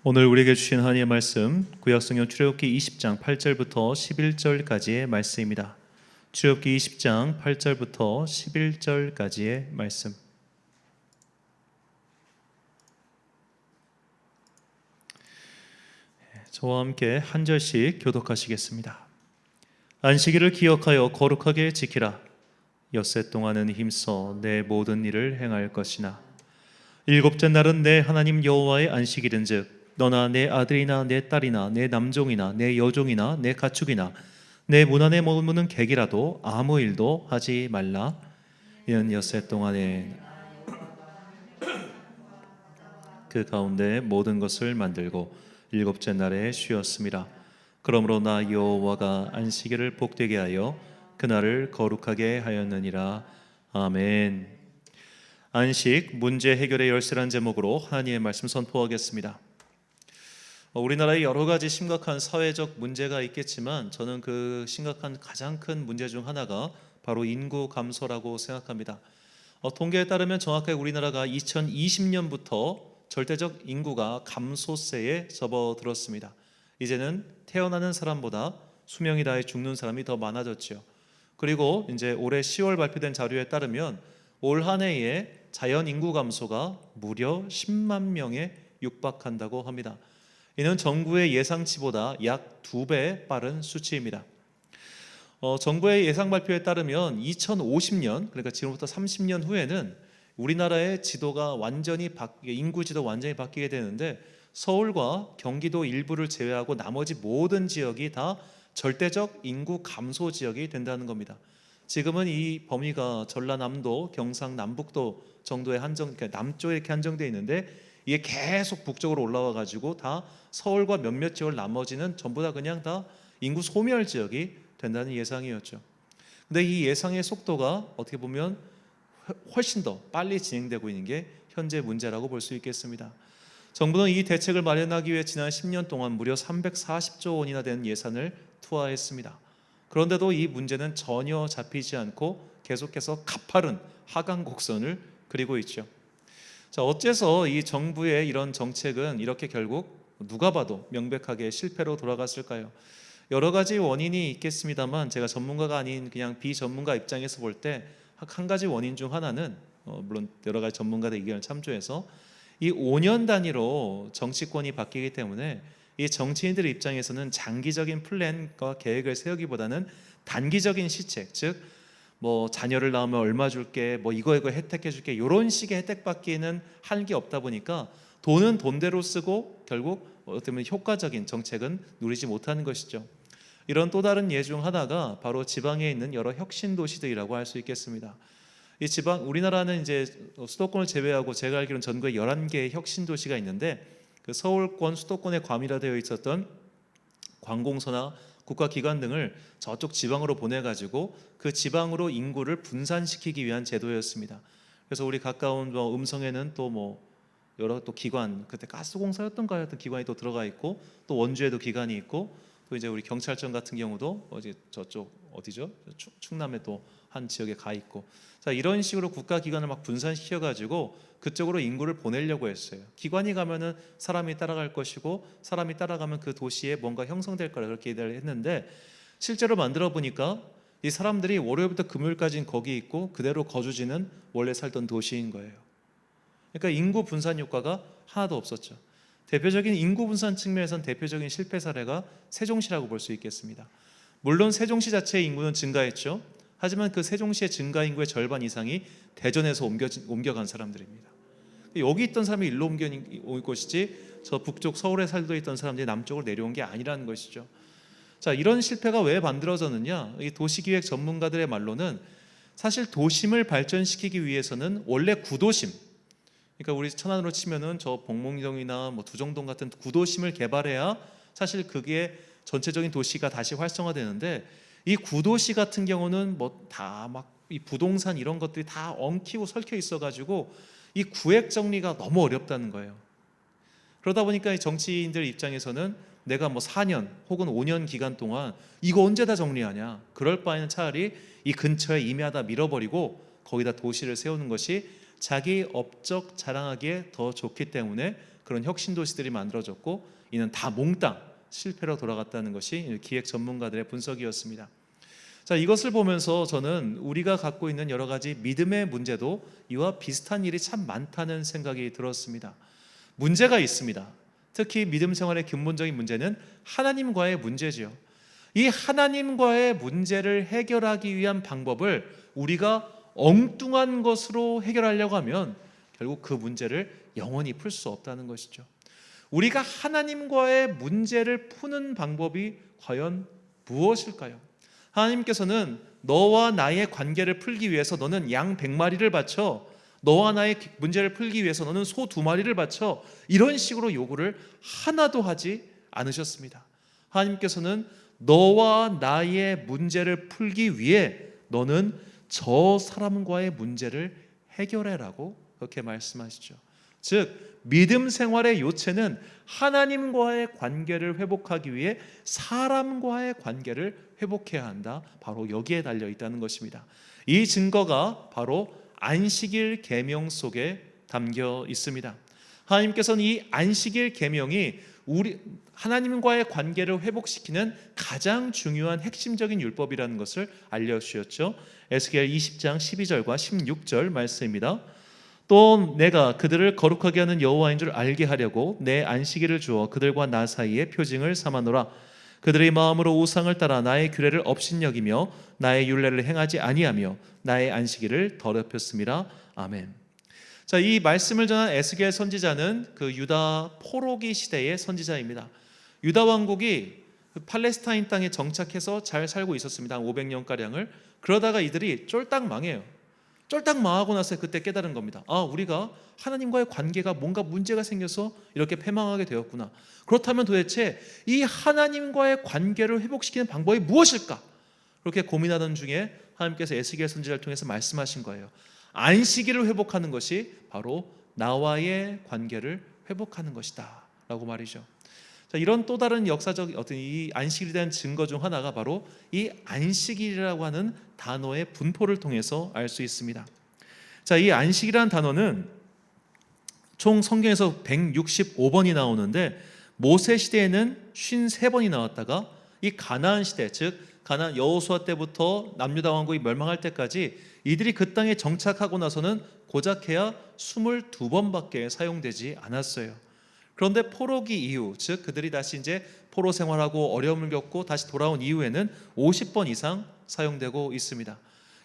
오늘 우리에게 주신 하나님의 말씀 구약성경 출애굽기 20장 8절부터 11절까지의 말씀입니다. 출애굽기 20장 8절부터 11절까지의 말씀. 저와 함께 한 절씩 교독하시겠습니다. 안식일을 기억하여 거룩하게 지키라. 엿새 동안은 힘써 내 모든 일을 행할 것이나 일곱째 날은 내 하나님 여호와의 안식일인즉 너나 내 아들이나 내 딸이나 내 남종이나 내 여종이나 내 가축이나 내 문 안에 머무는 객이라도 아무 일도 하지 말라. 이는 엿새 동안에 그 가운데 모든 것을 만들고 일곱째 날에 쉬었음이라. 그러므로 나 여호와가 안식일을 복되게 하여 그날을 거룩하게 하였느니라. 아멘. 안식 문제 해결의 열쇠란 제목으로 하나님의 말씀 선포하겠습니다. 우리나라에 여러 가지 심각한 사회적 문제가 있겠지만 저는 그 심각한 가장 큰 문제 중 하나가 바로 인구 감소라고 생각합니다. 통계에 따르면 정확하게 우리나라가 2020년부터 절대적 인구가 감소세에 접어들었습니다. 이제는 태어나는 사람보다 수명이 다해 죽는 사람이 더 많아졌죠. 그리고 이제 올해 10월 발표된 자료에 따르면 올 한 해에 자연 인구 감소가 무려 10만 명에 육박한다고 합니다. 이는 정부의 예상치보다 약 2배 빠른 수치입니다. 정부의 예상 발표에 따르면 2050년, 그러니까 지금부터 30년 후에는 우리나라의 지도가 인구 지도 완전히 바뀌게 되는데 서울과 경기도 일부를 제외하고 나머지 모든 지역이 다 절대적 인구 감소 지역이 된다는 겁니다. 지금은 이 범위가 전라남도, 경상남북도 정도의 그러니까 남쪽에 이렇게 한정되어 있는데 이게 계속 북쪽으로 올라와 가지고 다 서울과 몇몇 지역 나머지는 전부 다 그냥 다 인구 소멸 지역이 된다는 예상이었죠. 근데 이 예상의 속도가 어떻게 보면 훨씬 더 빨리 진행되고 있는 게 현재 문제라고 볼 수 있겠습니다. 정부는 이 대책을 마련하기 위해 지난 10년 동안 무려 340조 원이나 되는 예산을 투하했습니다. 그런데도 이 문제는 전혀 잡히지 않고 계속해서 가파른 하강 곡선을 그리고 있죠. 자, 어째서 이 정부의 이런 정책은 이렇게 결국 누가 봐도 명백하게 실패로 돌아갔을까요? 여러 가지 원인이 있겠습니다만 제가 전문가가 아닌 그냥 비전문가 입장에서 볼 때 한 가지 원인 중 하나는 물론 여러 가지 전문가들 의견을 참조해서 이 5년 단위로 정치권이 바뀌기 때문에 이 정치인들 입장에서는 장기적인 플랜과 계획을 세우기보다는 단기적인 시책, 즉 뭐 자녀를 낳으면 얼마 줄게, 뭐 이거 혜택해 줄게, 이런 식의 혜택받기는 할 게 없다 보니까 돈은 돈대로 쓰고 결국 어떻게 보면 효과적인 정책은 누리지 못하는 것이죠. 이런 또 다른 예 중 하나가 바로 지방에 있는 여러 혁신 도시들이라고 할 수 있겠습니다. 이 지방 우리나라는 이제 수도권을 제외하고 제가 알기로는 전국에 11개의 혁신 도시가 있는데 그 서울권 수도권에 과밀화되어 있었던 관공서나 국가기관 등을 저쪽 지방으로 보내가지고 그 지방으로 인구를 분산시키기 위한 제도였습니다. 그래서 우리 가까운 음성에는 또 여러 또 기관, 그때 가스공사였던가 하여튼 기관이 또 들어가 있고 또 원주에도 기관이 있고 또 이제 우리 경찰청 같은 경우도 저쪽 어디죠? 충남에 또 한 지역에 가 있고, 자 이런 식으로 국가기관을 막 분산시켜가지고 그쪽으로 인구를 보내려고 했어요. 기관이 가면은 사람이 따라갈 것이고 사람이 따라가면 그 도시에 뭔가 형성될 거라 그렇게 기대를 했는데 실제로 만들어 보니까 이 사람들이 월요일부터 금요일까지는 거기 있고 그대로 거주지는 원래 살던 도시인 거예요. 그러니까 인구 분산 효과가 하나도 없었죠. 대표적인 인구 분산 측면에선 대표적인 실패 사례가 세종시라고 볼 수 있겠습니다. 물론 세종시 자체의 인구는 증가했죠. 하지만 그 세종시의 증가 인구의 절반 이상이 대전에서 옮겨간 사람들입니다. 여기 있던 사람이 일로 옮겨올 것이지 저 북쪽 서울에 살고 있던 사람들이 남쪽으로 내려온 게 아니라는 것이죠. 자, 이런 실패가 왜 만들어졌느냐? 이 도시기획 전문가들의 말로는 사실 도심을 발전시키기 위해서는 원래 구도심, 그러니까 우리 천안으로 치면은 저 복몽동이나 뭐 두정동 같은 구도심을 개발해야 사실 그게 전체적인 도시가 다시 활성화되는데 이 구도시 같은 경우는 뭐 다 막 이 부동산 이런 것들이 다 엉키고 설켜 있어가지고 이 구획 정리가 너무 어렵다는 거예요. 그러다 보니까 이 정치인들 입장에서는 내가 뭐 4년 혹은 5년 기간 동안 이거 언제 다 정리하냐, 그럴 바에는 차라리 이 근처에 임야다 밀어버리고 거기다 도시를 세우는 것이 자기 업적 자랑하기에 더 좋기 때문에 그런 혁신 도시들이 만들어졌고 이는 다 몽땅 실패로 돌아갔다는 것이 기획 전문가들의 분석이었습니다. 자, 이것을 보면서 저는 우리가 갖고 있는 여러 가지 믿음의 문제도 이와 비슷한 일이 참 많다는 생각이 들었습니다. 문제가 있습니다. 특히 믿음 생활의 근본적인 문제는 하나님과의 문제지요. 이 하나님과의 문제를 해결하기 위한 방법을 우리가 엉뚱한 것으로 해결하려고 하면 결국 그 문제를 영원히 풀 수 없다는 것이죠. 우리가 하나님과의 문제를 푸는 방법이 과연 무엇일까요? 하나님께서는 너와 나의 관계를 풀기 위해서 너는 양 100마리를 바쳐, 너와 나의 문제를 풀기 위해서 너는 소 2마리를 바쳐, 이런 식으로 요구를 하나도 하지 않으셨습니다. 하나님께서는 너와 나의 문제를 풀기 위해 너는 저 사람과의 문제를 해결해라고 그렇게 말씀하시죠. 즉 믿음 생활의 요체는 하나님과의 관계를 회복하기 위해 사람과의 관계를 회복해야 한다, 바로 여기에 달려 있다는 것입니다. 이 증거가 바로 안식일 계명 속에 담겨 있습니다. 하나님께서는 이 안식일 계명이 우리 하나님과의 관계를 회복시키는 가장 중요한 핵심적인 율법이라는 것을 알려주셨죠. 에스겔 20장 12절과 16절 말씀입니다. 또 내가 그들을 거룩하게 하는 여호와인 줄 알게 하려고 내 안식일을 주어 그들과 나 사이에 표징을 삼아노라. 그들의 마음으로 우상을 따라 나의 규례를 업신여기며 나의 율례를 행하지 아니하며 나의 안식일을 더럽혔음이라. 아멘. 자, 이 말씀을 전한 에스겔 선지자는 그 유다 포로기 시대의 선지자입니다. 유다 왕국이 팔레스타인 땅에 정착해서 잘 살고 있었습니다. 500년가량을. 그러다가 이들이 쫄딱 망해요. 쫄딱 망하고 나서 그때 깨달은 겁니다. 아, 우리가 하나님과의 관계가 뭔가 문제가 생겨서 이렇게 패망하게 되었구나. 그렇다면 도대체 이 하나님과의 관계를 회복시키는 방법이 무엇일까? 그렇게 고민하던 중에 하나님께서 에스겔 선지자를 통해서 말씀하신 거예요. 안식일을 회복하는 것이 바로 나와의 관계를 회복하는 것이다 라고 말이죠. 자, 이런 또 다른 역사적 어떤 이 안식일에 대한 증거 중 하나가 바로 이 안식일이라고 하는 단어의 분포를 통해서 알 수 있습니다. 자, 이 안식이라는 단어는 총 성경에서 165번이 나오는데 모세 시대에는 53번이 나왔다가 이 가나안 시대, 즉 가나안 여호수아 때부터 남유다 왕국이 멸망할 때까지 이들이 그 땅에 정착하고 나서는 고작해야 22번밖에 사용되지 않았어요. 그런데 포로기 이후, 즉 그들이 다시 이제 포로 생활하고 어려움을 겪고 다시 돌아온 이후에는 50번 이상 사용되고 있습니다.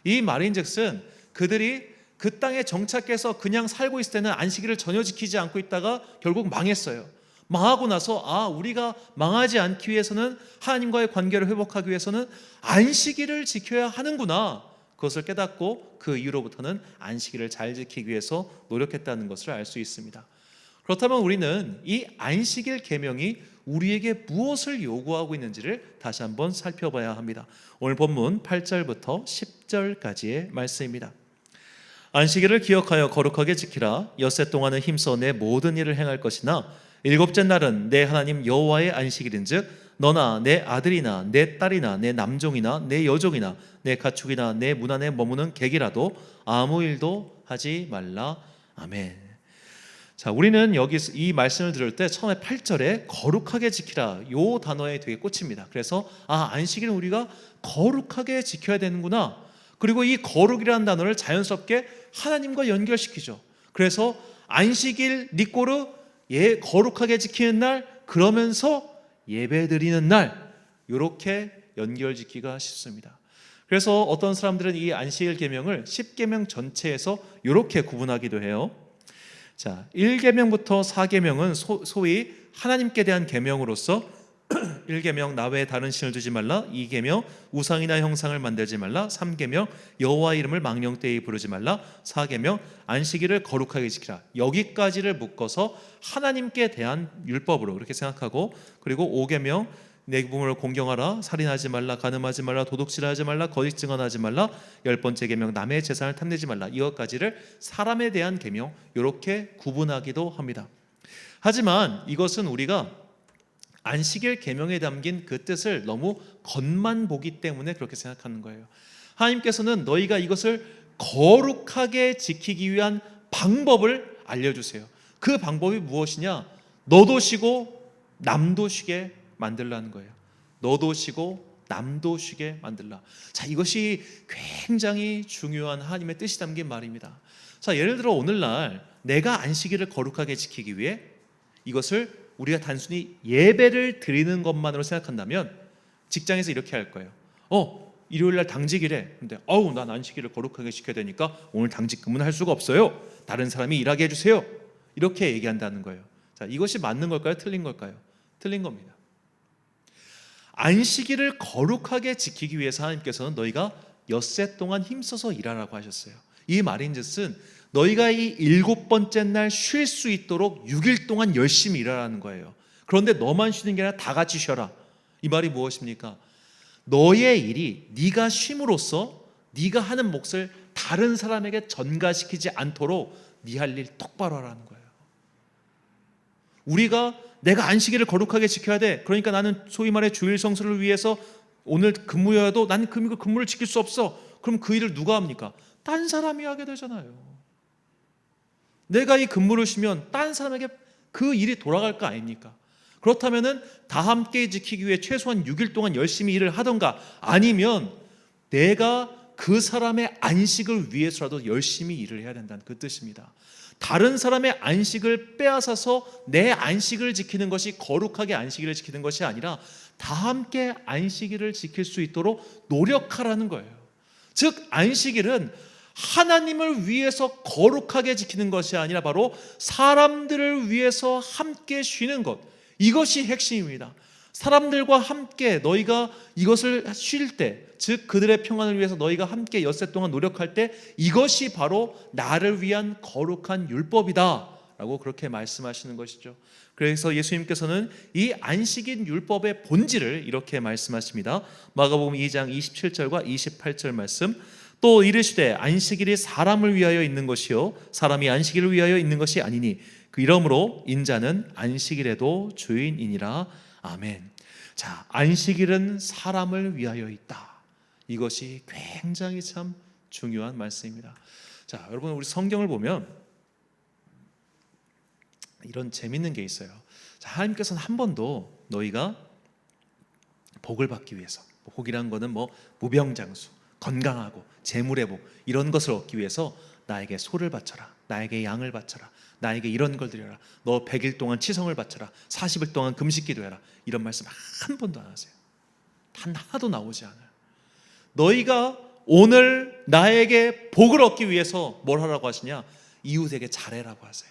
이 말인즉슨 그들이 그 땅에 정착해서 그냥 살고 있을 때는 안식일을 전혀 지키지 않고 있다가 결국 망했어요. 망하고 나서 우리가 망하지 않기 위해서는, 하나님과의 관계를 회복하기 위해서는 안식일을 지켜야 하는구나, 그것을 깨닫고 그 이후로부터는 안식일을 잘 지키기 위해서 노력했다는 것을 알 수 있습니다. 그렇다면 우리는 이 안식일 계명이 우리에게 무엇을 요구하고 있는지를 다시 한번 살펴봐야 합니다. 오늘 본문 8절부터 10절까지의 말씀입니다. 안식일을 기억하여 거룩하게 지키라. 엿새 동안은 힘써 내 모든 일을 행할 것이나 일곱째 날은 내 하나님 여호와의 안식일인즉 너나 내 아들이나 내 딸이나 내 남종이나 내 여종이나 내 가축이나 내 문 안에 머무는 객이라도 아무 일도 하지 말라. 아멘. 자, 우리는 여기서 이 말씀을 들을 때 처음에 8절에 거룩하게 지키라, 요 단어에 되게 꽂힙니다. 그래서 안식일은 우리가 거룩하게 지켜야 되는구나. 그리고 이 거룩이라는 단어를 자연스럽게 하나님과 연결시키죠. 그래서 안식일 니꼬르, 거룩하게 지키는 날, 그러면서 예배드리는 날, 이렇게 연결짓기가 쉽습니다. 그래서 어떤 사람들은 이 안식일 계명을 10계명 전체에서 이렇게 구분하기도 해요. 자, 1계명부터 4계명은 소위 하나님께 대한 계명으로서 1계명 나 외에 다른 신을 두지 말라, 2계명 우상이나 형상을 만들지 말라, 3계명 여호와 이름을 망령되이 부르지 말라, 4계명 안식일을 거룩하게 지키라, 여기까지를 묶어서 하나님께 대한 율법으로 그렇게 생각하고, 그리고 5계명 내 부모를 공경하라, 살인하지 말라, 간음하지 말라, 도둑질하지 말라, 거짓 증언하지 말라, 10번째 계명 남의 재산을 탐내지 말라, 이것까지를 사람에 대한 계명, 이렇게 구분하기도 합니다. 하지만 이것은 우리가 안식일 계명에 담긴 그 뜻을 너무 겉만 보기 때문에 그렇게 생각하는 거예요. 하나님께서는 너희가 이것을 거룩하게 지키기 위한 방법을 알려주세요. 그 방법이 무엇이냐? 너도 쉬고 남도 쉬게 만들라는 거예요. 너도 쉬고 남도 쉬게 만들라. 자, 이것이 굉장히 중요한 하나님의 뜻이 담긴 말입니다. 자, 예를 들어 오늘날 내가 안식일을 거룩하게 지키기 위해 이것을 우리가 단순히 예배를 드리는 것만으로 생각한다면 직장에서 이렇게 할 거예요. 일요일날 당직이래. 근데 난 안식일을 거룩하게 지켜야 되니까 오늘 당직 근무는 할 수가 없어요. 다른 사람이 일하게 해주세요. 이렇게 얘기한다는 거예요. 자, 이것이 맞는 걸까요? 틀린 걸까요? 틀린 겁니다. 안식일을 거룩하게 지키기 위해서 하나님께서는 너희가 엿새 동안 힘써서 일하라고 하셨어요. 이 말인즉슨 너희가 이 7번째 날 쉴 수 있도록 6일 동안 열심히 일하라는 거예요. 그런데 너만 쉬는 게 아니라 다 같이 쉬어라. 이 말이 무엇입니까? 너의 일이 네가 쉼으로써 네가 하는 몫을 다른 사람에게 전가시키지 않도록 네 할 일 똑바로 하라는 거예요. 우리가 내가 안식일을 거룩하게 지켜야 돼. 그러니까 나는 소위 말해 주일 성수를 위해서 오늘 근무여도 나는 근무를 지킬 수 없어. 그럼 그 일을 누가 합니까? 딴 사람이 하게 되잖아요. 내가 이 근무를 쉬면 딴 사람에게 그 일이 돌아갈 거 아닙니까? 그렇다면은 다 함께 지키기 위해 최소한 6일 동안 열심히 일을 하던가, 아니면 내가 그 사람의 안식을 위해서라도 열심히 일을 해야 된다는 그 뜻입니다. 다른 사람의 안식을 빼앗아서 내 안식을 지키는 것이 거룩하게 안식일을 지키는 것이 아니라 다 함께 안식일을 지킬 수 있도록 노력하라는 거예요. 즉 안식일은 하나님을 위해서 거룩하게 지키는 것이 아니라 바로 사람들을 위해서 함께 쉬는 것, 이것이 핵심입니다. 사람들과 함께 너희가 이것을 쉴 때, 즉 그들의 평안을 위해서 너희가 함께 엿새 동안 노력할 때, 이것이 바로 나를 위한 거룩한 율법이다 라고 그렇게 말씀하시는 것이죠. 그래서 예수님께서는 이 안식일 율법의 본질을 이렇게 말씀하십니다. 마가복음 2장 27절과 28절 말씀. 또 이르시되 안식일이 사람을 위하여 있는 것이요 사람이 안식일을 위하여 있는 것이 아니니 그 이러므로 인자는 안식일에도 주인이니라. 아멘. 자, 안식일은 사람을 위하여 있다. 이것이 굉장히 참 중요한 말씀입니다. 자, 여러분 우리 성경을 보면 이런 재밌는 게 있어요. 자, 하나님께서는 한 번도 너희가 복을 받기 위해서, 복이란 거는 무병장수, 건강하고 재물의 복, 이런 것을 얻기 위해서 나에게 소를 바쳐라, 나에게 양을 바쳐라, 나에게 이런 걸 드려라, 너 100일 동안 치성을 바쳐라, 40일 동안 금식 기도해라, 이런 말씀 한 번도 안 하세요. 단 하나도 나오지 않아요. 너희가 오늘 나에게 복을 얻기 위해서 뭘 하라고 하시냐? 이웃에게 잘해라고 하세요.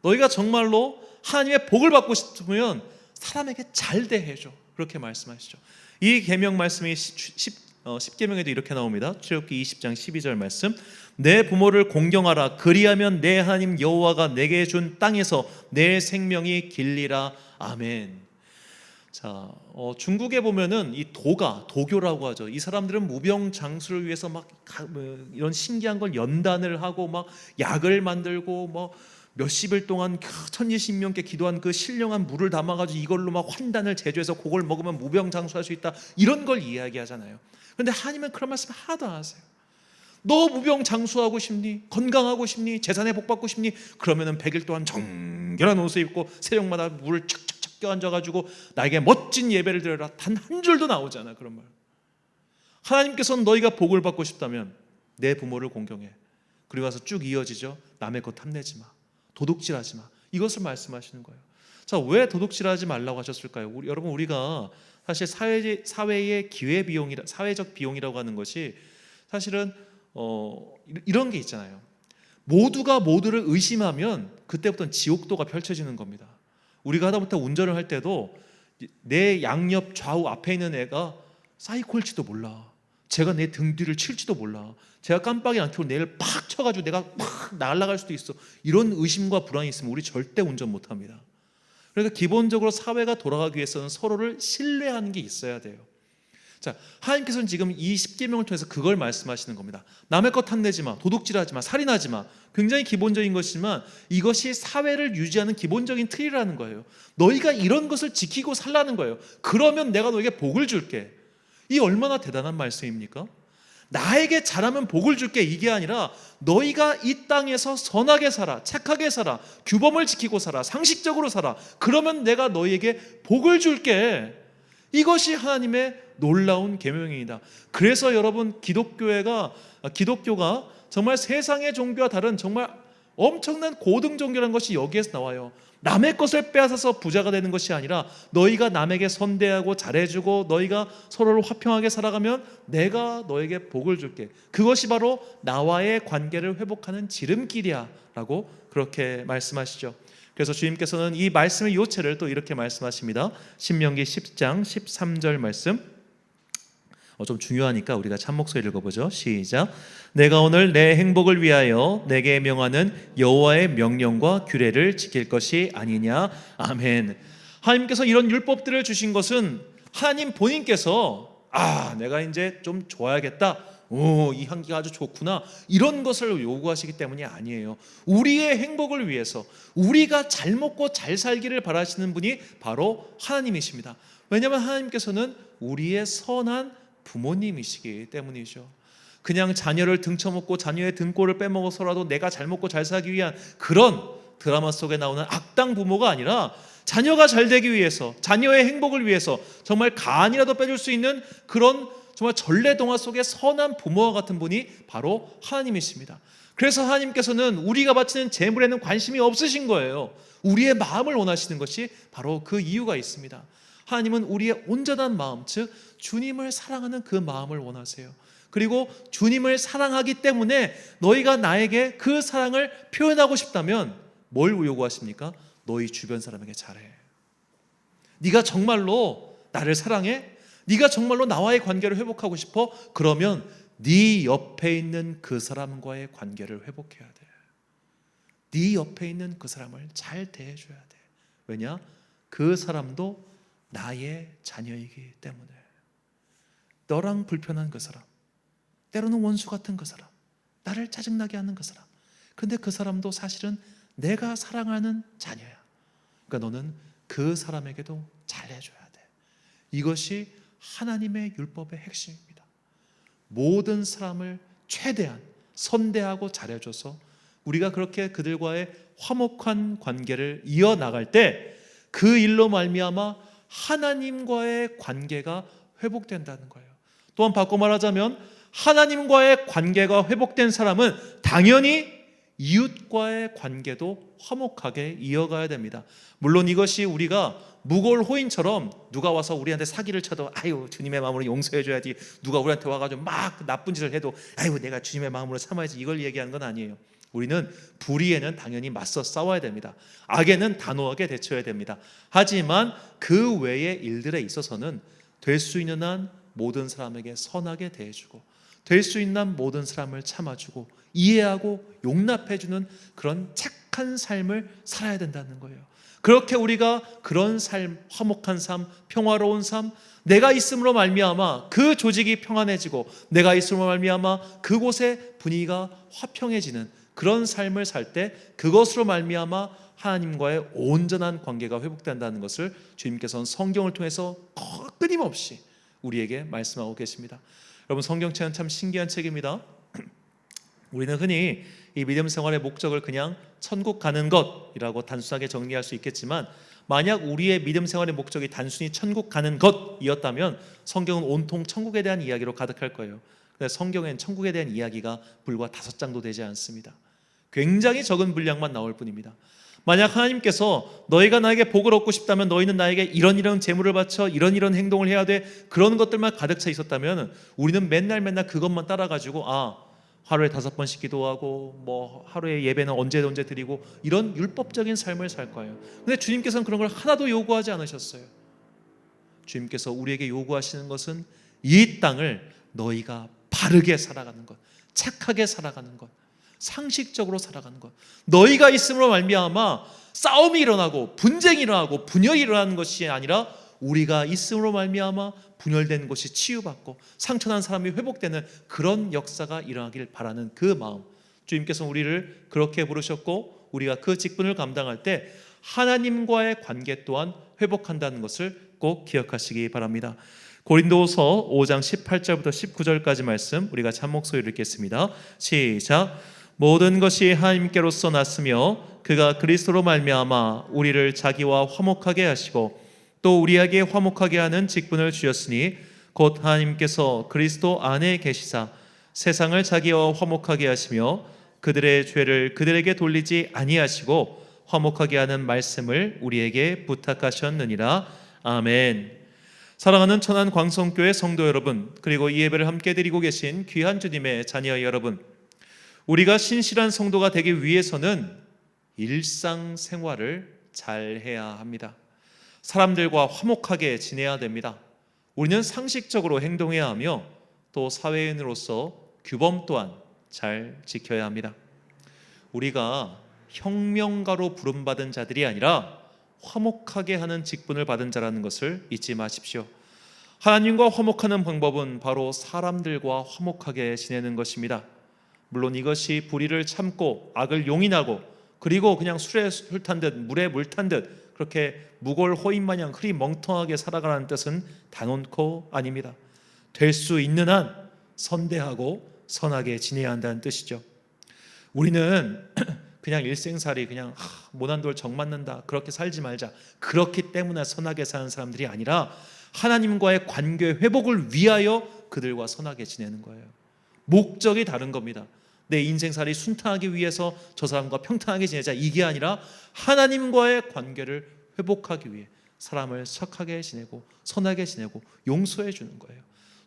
너희가 정말로 하나님의 복을 받고 싶으면 사람에게 잘 대해줘, 그렇게 말씀하시죠. 이 계명 말씀이 10계명에도 이렇게 나옵니다. 출애굽기 20장 12절 말씀. 내 부모를 공경하라. 그리하면 내 하나님 여호와가 내게 준 땅에서 내 생명이 길리라. 아멘. 자, 중국에 보면은 이 도교라고 하죠. 이 사람들은 무병장수를 위해서 이런 신기한 걸 연단을 하고 약을 만들고 몇십일 동안 천지신명께 기도한 그 신령한 물을 담아가지고 이걸로 환단을 제조해서 그걸 먹으면 무병장수할 수 있다, 이런 걸 이야기하잖아요. 그런데 하나님은 그런 말씀 하나도 안 하세요. 너 무병장수하고 싶니? 건강하고 싶니? 재산에 복 받고 싶니? 그러면은 100일 동안 정결한 옷을 입고 새벽마다 물을 착착착 껴앉아가지고 나에게 멋진 예배를 드려라. 단 한 줄도 나오지 않아 그런 말. 하나님께서는 너희가 복을 받고 싶다면 내 부모를 공경해. 그리고 와서 쭉 이어지죠. 남의 것 탐내지 마, 도둑질하지 마, 이것을 말씀하시는 거예요. 자, 왜 도둑질하지 말라고 하셨을까요? 여러분, 우리가 사실 사회의 기회비용이라, 사회적 비용이라고 하는 것이 사실은 이런 게 있잖아요. 모두가 모두를 의심하면 그때부터는 지옥도가 펼쳐지는 겁니다. 우리가 하다못해 운전을 할 때도 내 양옆 좌우 앞에 있는 애가 사이코일지도 몰라, 제가 내 등 뒤를 칠지도 몰라, 제가 깜빡이 안 켜고 내를 팍 쳐가지고 내가 팍 날아갈 수도 있어, 이런 의심과 불안이 있으면 우리 절대 운전 못합니다. 그러니까 기본적으로 사회가 돌아가기 위해서는 서로를 신뢰하는 게 있어야 돼요. 자, 하나님께서는 지금 이 10계명을 통해서 그걸 말씀하시는 겁니다. 남의 것 탐내지 마, 도둑질하지 마, 살인하지 마. 굉장히 기본적인 것이지만 이것이 사회를 유지하는 기본적인 틀이라는 거예요. 너희가 이런 것을 지키고 살라는 거예요. 그러면 내가 너에게 복을 줄게. 이 얼마나 대단한 말씀입니까? 나에게 잘하면 복을 줄게, 이게 아니라 너희가 이 땅에서 선하게 살아, 착하게 살아, 규범을 지키고 살아, 상식적으로 살아. 그러면 내가 너희에게 복을 줄게. 이것이 하나님의 놀라운 계명입니다. 그래서 여러분, 기독교가 정말 세상의 종교와 다른 정말 엄청난 고등 종교라는 것이 여기에서 나와요. 남의 것을 빼앗아서 부자가 되는 것이 아니라 너희가 남에게 선대하고 잘해주고 너희가 서로를 화평하게 살아가면 내가 너에게 복을 줄게. 그것이 바로 나와의 관계를 회복하는 지름길이야 라고 그렇게 말씀하시죠. 그래서 주님께서는 이 말씀의 요체를 또 이렇게 말씀하십니다. 신명기 10장 13절 말씀, 좀 중요하니까 우리가 참목소리 읽어보죠. 시작. 내가 오늘 내 행복을 위하여 내게 명하는 여호와의 명령과 규례를 지킬 것이 아니냐. 아멘. 하나님께서 이런 율법들을 주신 것은 하나님 본인께서 내가 이제 좀 좋아야겠다, 이 향기가 아주 좋구나, 이런 것을 요구하시기 때문이 아니에요. 우리의 행복을 위해서, 우리가 잘 먹고 잘 살기를 바라시는 분이 바로 하나님이십니다. 왜냐하면 하나님께서는 우리의 선한 부모님이시기 때문이죠. 그냥 자녀를 등쳐먹고 자녀의 등골을 빼먹어서라도 내가 잘 먹고 잘 살기 위한 그런 드라마 속에 나오는 악당 부모가 아니라 자녀가 잘 되기 위해서, 자녀의 행복을 위해서 정말 간이라도 빼줄 수 있는 그런 정말 전래동화 속의 선한 부모와 같은 분이 바로 하나님이십니다. 그래서 하나님께서는 우리가 바치는 재물에는 관심이 없으신 거예요. 우리의 마음을 원하시는 것이 바로 그 이유가 있습니다. 하나님은 우리의 온전한 마음, 즉 주님을 사랑하는 그 마음을 원하세요. 그리고 주님을 사랑하기 때문에 너희가 나에게 그 사랑을 표현하고 싶다면 뭘 요구하십니까? 너희 주변 사람에게 잘해. 네가 정말로 나를 사랑해? 네가 정말로 나와의 관계를 회복하고 싶어? 그러면 네 옆에 있는 그 사람과의 관계를 회복해야 돼. 네 옆에 있는 그 사람을 잘 대해줘야 돼. 왜냐? 그 사람도 나의 자녀이기 때문에. 너랑 불편한 그 사람, 때로는 원수 같은 그 사람, 나를 짜증나게 하는 그 사람, 근데 그 사람도 사실은 내가 사랑하는 자녀야. 그러니까 너는 그 사람에게도 잘해줘야 돼. 이것이 하나님의 율법의 핵심입니다. 모든 사람을 최대한 선대하고 잘해줘서 우리가 그렇게 그들과의 화목한 관계를 이어나갈 때 그 일로 말미암아 하나님과의 관계가 회복된다는 거예요. 또한 바꿔 말하자면 하나님과의 관계가 회복된 사람은 당연히 이웃과의 관계도 화목하게 이어가야 됩니다. 물론 이것이 우리가 무골호인처럼 누가 와서 우리한테 사기를 쳐도 아유 주님의 마음으로 용서해줘야지, 누가 우리한테 와가지고 막 나쁜 짓을 해도 아유 내가 주님의 마음으로 참아야지, 이걸 얘기하는 건 아니에요. 우리는 불의에는 당연히 맞서 싸워야 됩니다. 악에는 단호하게 대처해야 됩니다. 하지만 그 외의 일들에 있어서는 될 수 있는 한 모든 사람에게 선하게 대해주고, 될 수 있는 한 모든 사람을 참아주고 이해하고 용납해주는 그런 착한 삶을 살아야 된다는 거예요. 그렇게 우리가 그런 삶, 화목한 삶, 평화로운 삶, 내가 있음으로 말미암아 그 조직이 평안해지고 내가 있음으로 말미암아 그곳의 분위기가 화평해지는 그런 삶을 살 때 그것으로 말미암아 하나님과의 온전한 관계가 회복된다는 것을 주님께서는 성경을 통해서 끊임없이 우리에게 말씀하고 계십니다. 여러분, 성경책은 참 신기한 책입니다. 우리는 흔히 이 믿음 생활의 목적을 그냥 천국 가는 것이라고 단순하게 정리할 수 있겠지만, 만약 우리의 믿음 생활의 목적이 단순히 천국 가는 것이었다면 성경은 온통 천국에 대한 이야기로 가득할 거예요. 근데 성경엔 천국에 대한 이야기가 불과 5장도 되지 않습니다. 굉장히 적은 분량만 나올 뿐입니다. 만약 하나님께서 너희가 나에게 복을 얻고 싶다면 너희는 나에게 이런 재물을 바쳐 이런 행동을 해야 돼, 그런 것들만 가득 차 있었다면 우리는 맨날 그것만 따라가지고 하루에 5번씩 기도하고 뭐 하루에 예배는 언제 드리고 이런 율법적인 삶을 살 거예요. 근데 주님께서는 그런 걸 하나도 요구하지 않으셨어요. 주님께서 우리에게 요구하시는 것은 이 땅을 너희가 바르게 살아가는 것, 착하게 살아가는 것, 상식적으로 살아가는 것, 너희가 있음으로 말미암아 싸움이 일어나고 분쟁이 일어나고 분열이 일어나는 것이 아니라 우리가 있음으로 말미암아 분열된 것이 치유받고 상처난 사람이 회복되는 그런 역사가 일어나길 바라는 그 마음, 주님께서 우리를 그렇게 부르셨고 우리가 그 직분을 감당할 때 하나님과의 관계 또한 회복한다는 것을 꼭 기억하시기 바랍니다. 고린도서 5장 18절부터 19절까지 말씀 우리가 한 목소리로 읽겠습니다. 시작. 모든 것이 하나님께로서 났으며 그가 그리스도로 말미암아 우리를 자기와 화목하게 하시고 또 우리에게 화목하게 하는 직분을 주셨으니 곧 하나님께서 그리스도 안에 계시사 세상을 자기와 화목하게 하시며 그들의 죄를 그들에게 돌리지 아니하시고 화목하게 하는 말씀을 우리에게 부탁하셨느니라. 아멘. 사랑하는 천안 광성교회 성도 여러분, 그리고 이 예배를 함께 드리고 계신 귀한 주님의 자녀 여러분, 우리가 신실한 성도가 되기 위해서는 일상생활을 잘 해야 합니다. 사람들과 화목하게 지내야 됩니다. 우리는 상식적으로 행동해야 하며 또 사회인으로서 규범 또한 잘 지켜야 합니다. 우리가 혁명가로 부름받은 자들이 아니라 화목하게 하는 직분을 받은 자라는 것을 잊지 마십시오. 하나님과 화목하는 방법은 바로 사람들과 화목하게 지내는 것입니다. 물론 이것이 불의를 참고 악을 용인하고 그리고 그냥 술에 술 탄 듯 물에 물 탄 듯 그렇게 무골호인 마냥 흐리멍텅하게 살아가라는 뜻은 단언코 아닙니다. 될 수 있는 한 선대하고 선하게 지내야 한다는 뜻이죠. 우리는 그냥 일생살이 그냥 모난 돌 정 맞는다 그렇게 살지 말자 그렇기 때문에 선하게 사는 사람들이 아니라 하나님과의 관계 회복을 위하여 그들과 선하게 지내는 거예요. 목적이 다른 겁니다. 내 인생살이 순탄하기 위해서 저 사람과 평탄하게 지내자 이게 아니라 하나님과의 관계를 회복하기 위해 사람을 착하게 지내고 선하게 지내고 용서해 주는 거예요.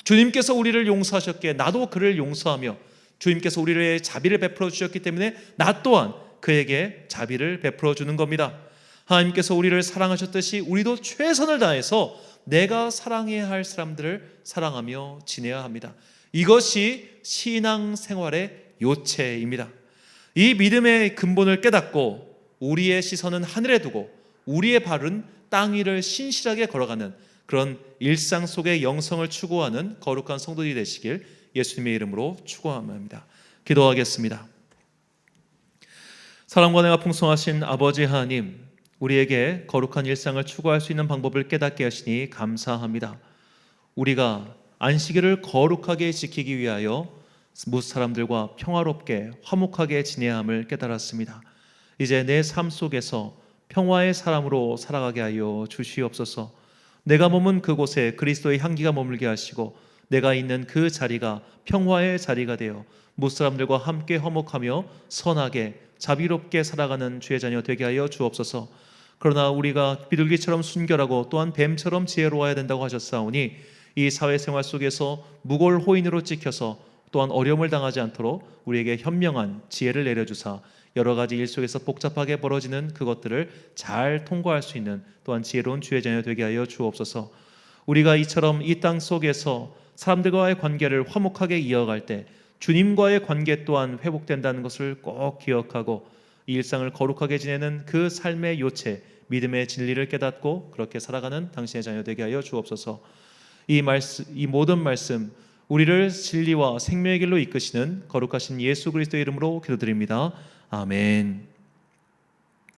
주님께서 우리를 용서하셨기에 나도 그를 용서하며 주님께서 우리를 자비를 베풀어 주셨기 때문에 나 또한 그에게 자비를 베풀어 주는 겁니다. 하나님께서 우리를 사랑하셨듯이 우리도 최선을 다해서 내가 사랑해야 할 사람들을 사랑하며 지내야 합니다. 이것이 신앙생활의 요체입니다. 이 믿음의 근본을 깨닫고 우리의 시선은 하늘에 두고 우리의 발은 땅 위를 신실하게 걸어가는 그런 일상 속의 영성을 추구하는 거룩한 성도들이 되시길 예수님의 이름으로 축원합니다. 기도하겠습니다. 사랑과 은혜가 풍성하신 아버지 하나님, 우리에게 거룩한 일상을 추구할 수 있는 방법을 깨닫게 하시니 감사합니다. 우리가 안식일을 거룩하게 지키기 위하여 무엇 사람들과 평화롭게 화목하게 지내야 함을 깨달았습니다. 이제 내 삶 속에서 평화의 사람으로 살아가게 하여 주시옵소서. 내가 머문 그곳에 그리스도의 향기가 머물게 하시고 내가 있는 그 자리가 평화의 자리가 되어 무엇 사람들과 함께 화목하며 선하게 자비롭게 살아가는 주의 자녀 되게 하여 주옵소서. 그러나 우리가 비둘기처럼 순결하고 또한 뱀처럼 지혜로워야 된다고 하셨사오니 이 사회생활 속에서 무골호인으로 찍혀서 또한 어려움을 당하지 않도록 우리에게 현명한 지혜를 내려주사 여러 가지 일 속에서 복잡하게 벌어지는 그것들을 잘 통과할 수 있는 또한 지혜로운 주의 자녀 되게 하여 주옵소서. 우리가 이처럼 이 땅 속에서 사람들과의 관계를 화목하게 이어갈 때 주님과의 관계 또한 회복된다는 것을 꼭 기억하고 이 일상을 거룩하게 지내는 그 삶의 요체, 믿음의 진리를 깨닫고 그렇게 살아가는 당신의 자녀 되게 하여 주옵소서. 이 모든 말씀 우리를 진리와 생명의 길로 이끄시는 거룩하신 예수 그리스도의 이름으로 기도드립니다. 아멘.